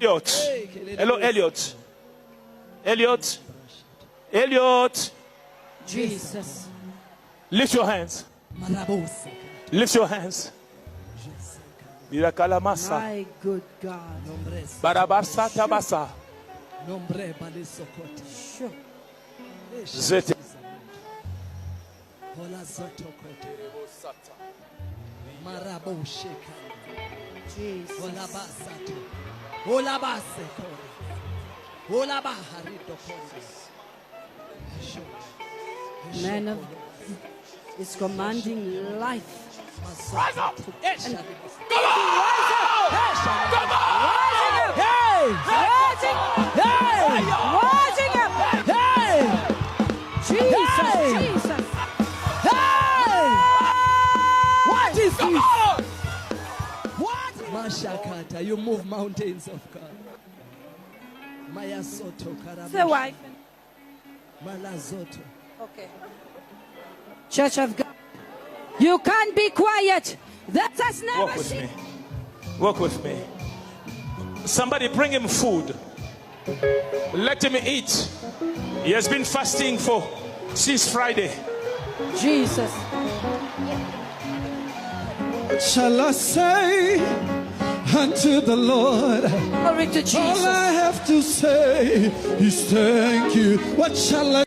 Elliot. Hello, Elliot. Elliot. Elliot. Jesus. Lift your hands. Lift your hands. Mirakalamasa. My good God. Barabasa tabasa. Sure. Zete. Jesus. Man of is commanding life. Rise up. And Come on. Come on. rising up. Hey! Jesus, Jesus. Hey! What is this? What? Mashakata, you move mountains of God. Maya Soto The wife. Malazoto. Okay. Church of God. You can't be quiet. That has never Walk with seen. me. Walk with me. Somebody bring him food. Let him eat. He has been fasting since Friday. Jesus. What shall I say unto the Lord? Glory to All Jesus. I have to say is thank you. What shall I